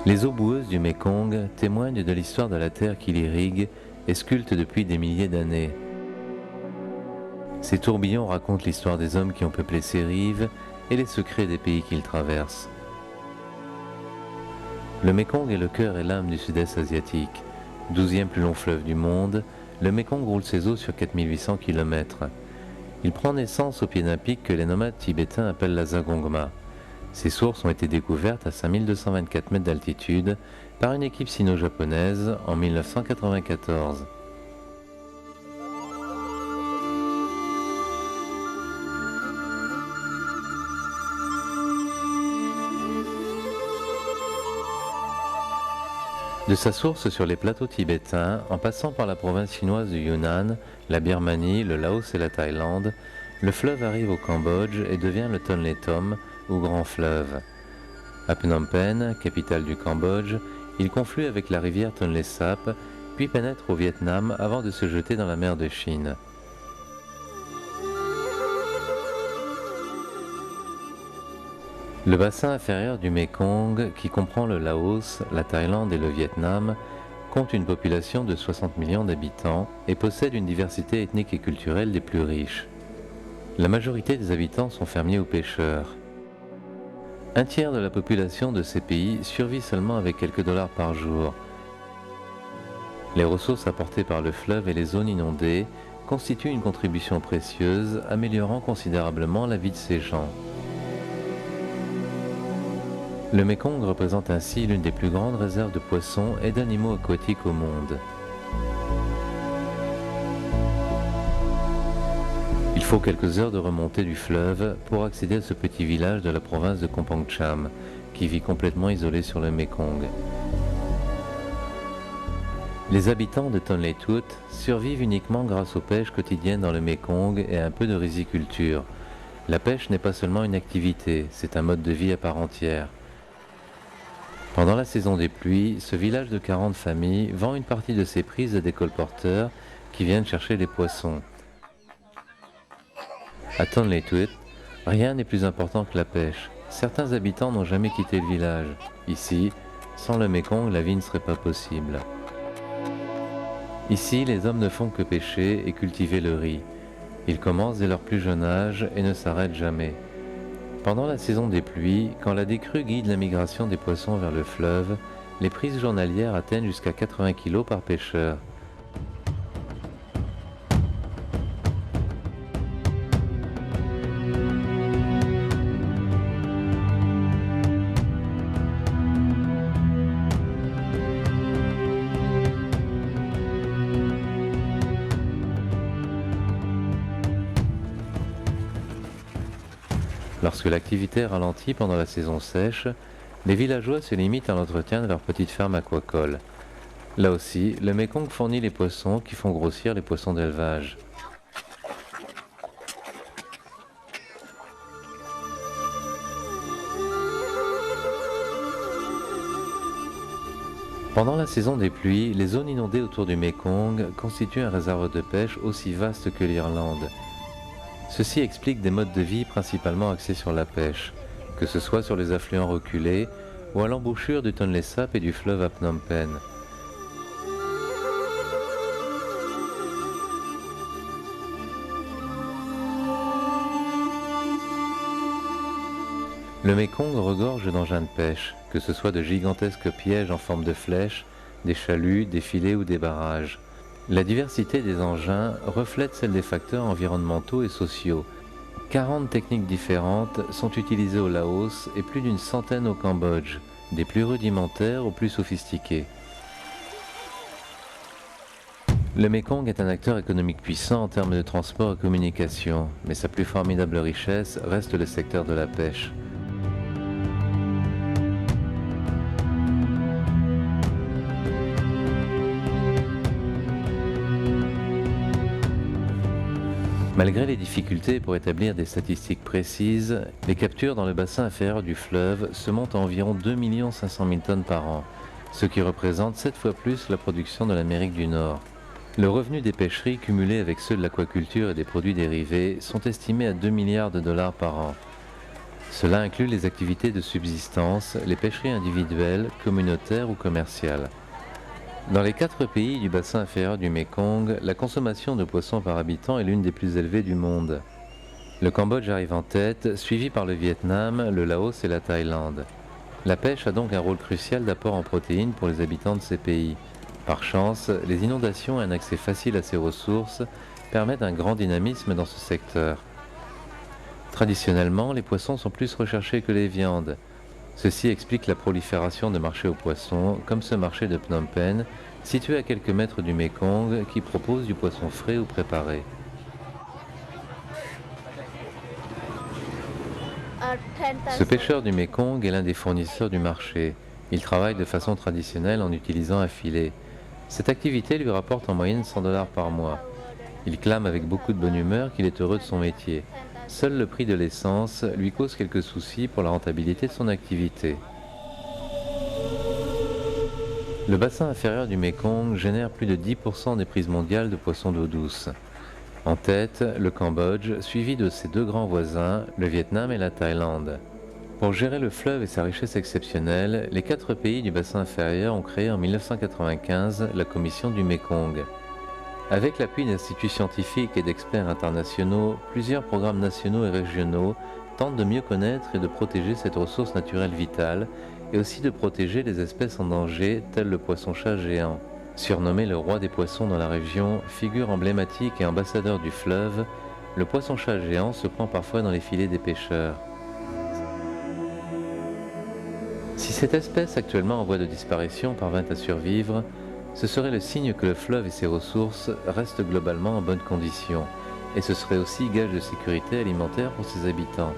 Les eaux boueuses du Mékong témoignent de l'histoire de la terre qui l'irrigue et sculpte depuis des milliers d'années. Ces tourbillons racontent l'histoire des hommes qui ont peuplé ces rives et les secrets des pays qu'ils traversent. Le Mékong est le cœur et l'âme du sud-est asiatique. 12e plus long fleuve du monde, le Mékong roule ses eaux sur 4800 km. Il prend naissance au pied d'un pic que les nomades tibétains appellent la Zagongma. Ces sources ont été découvertes à 5224 mètres d'altitude par une équipe sino-japonaise en 1994. De sa source sur les plateaux tibétains, en passant par la province chinoise du Yunnan, la Birmanie, le Laos et la Thaïlande, le fleuve arrive au Cambodge et devient le Tonlé Tom, ou Grand Fleuve. À Phnom Penh, capitale du Cambodge, il conflue avec la rivière Tonlé Sap, puis pénètre au Vietnam avant de se jeter dans la mer de Chine. Le bassin inférieur du Mékong, qui comprend le Laos, la Thaïlande et le Vietnam, compte une population de 60 millions d'habitants et possède une diversité ethnique et culturelle des plus riches. La majorité des habitants sont fermiers ou pêcheurs. Un tiers de la population de ces pays survit seulement avec quelques dollars par jour. Les ressources apportées par le fleuve et les zones inondées constituent une contribution précieuse, améliorant considérablement la vie de ces gens. Le Mékong représente ainsi l'une des plus grandes réserves de poissons et d'animaux aquatiques au monde. Il faut quelques heures de remontée du fleuve pour accéder à ce petit village de la province de Kompong Cham, qui vit complètement isolé sur le Mékong. Les habitants de Tonlé Tut survivent uniquement grâce aux pêches quotidiennes dans le Mékong et à un peu de riziculture. La pêche n'est pas seulement une activité, c'est un mode de vie à part entière. Pendant la saison des pluies, ce village de 40 familles vend une partie de ses prises à des colporteurs qui viennent chercher les poissons. À Tonlé Tut, rien n'est plus important que la pêche. Certains habitants n'ont jamais quitté le village. Ici, sans le Mékong, la vie ne serait pas possible. Ici, les hommes ne font que pêcher et cultiver le riz. Ils commencent dès leur plus jeune âge et ne s'arrêtent jamais. Pendant la saison des pluies, quand la décrue guide la migration des poissons vers le fleuve, les prises journalières atteignent jusqu'à 80 kg par pêcheur. Lorsque l'activité ralentit pendant la saison sèche, les villageois se limitent à l'entretien de leur petite ferme aquacole. Là aussi, le Mékong fournit les poissons qui font grossir les poissons d'élevage. Pendant la saison des pluies, les zones inondées autour du Mékong constituent un réservoir de pêche aussi vaste que l'Irlande. Ceci explique des modes de vie principalement axés sur la pêche, que ce soit sur les affluents reculés ou à l'embouchure du Tonlé Sap et du fleuve à Phnom Penh. Le Mékong regorge d'engins de pêche, que ce soit de gigantesques pièges en forme de flèches, des chaluts, des filets ou des barrages. La diversité des engins reflète celle des facteurs environnementaux et sociaux. 40 techniques différentes sont utilisées au Laos et plus d'une centaine au Cambodge, des plus rudimentaires aux plus sophistiquées. Le Mékong est un acteur économique puissant en termes de transport et communication, mais sa plus formidable richesse reste le secteur de la pêche. Malgré les difficultés pour établir des statistiques précises, les captures dans le bassin inférieur du fleuve se montent à environ 2 500 000 tonnes par an, ce qui représente 7 fois plus la production de l'Amérique du Nord. Le revenu des pêcheries cumulé avec ceux de l'aquaculture et des produits dérivés sont estimés à 2 milliards de dollars par an. Cela inclut les activités de subsistance, les pêcheries individuelles, communautaires ou commerciales. Dans les 4 pays du bassin inférieur du Mékong, la consommation de poissons par habitant est l'une des plus élevées du monde. Le Cambodge arrive en tête, suivi par le Vietnam, le Laos et la Thaïlande. La pêche a donc un rôle crucial d'apport en protéines pour les habitants de ces pays. Par chance, les inondations et un accès facile à ces ressources permettent un grand dynamisme dans ce secteur. Traditionnellement, les poissons sont plus recherchés que les viandes. Ceci explique la prolifération de marchés aux poissons, comme ce marché de Phnom Penh, situé à quelques mètres du Mékong, qui propose du poisson frais ou préparé. Ce pêcheur du Mékong est l'un des fournisseurs du marché. Il travaille de façon traditionnelle en utilisant un filet. Cette activité lui rapporte en moyenne 100 $ par mois. Il clame avec beaucoup de bonne humeur qu'il est heureux de son métier. Seul le prix de l'essence lui cause quelques soucis pour la rentabilité de son activité. Le bassin inférieur du Mékong génère plus de 10% des prises mondiales de poissons d'eau douce. En tête, le Cambodge, suivi de ses 2 grands voisins, le Vietnam et la Thaïlande. Pour gérer le fleuve et sa richesse exceptionnelle, les 4 pays du bassin inférieur ont créé en 1995 la Commission du Mékong. Avec l'appui d'instituts scientifiques et d'experts internationaux, plusieurs programmes nationaux et régionaux tentent de mieux connaître et de protéger cette ressource naturelle vitale et aussi de protéger les espèces en danger telles le poisson-chat géant. Surnommé le roi des poissons dans la région, figure emblématique et ambassadeur du fleuve, le poisson-chat géant se prend parfois dans les filets des pêcheurs. Si cette espèce actuellement en voie de disparition parvint à survivre, ce serait le signe que le fleuve et ses ressources restent globalement en bonnes conditions, et ce serait aussi gage de sécurité alimentaire pour ses habitants.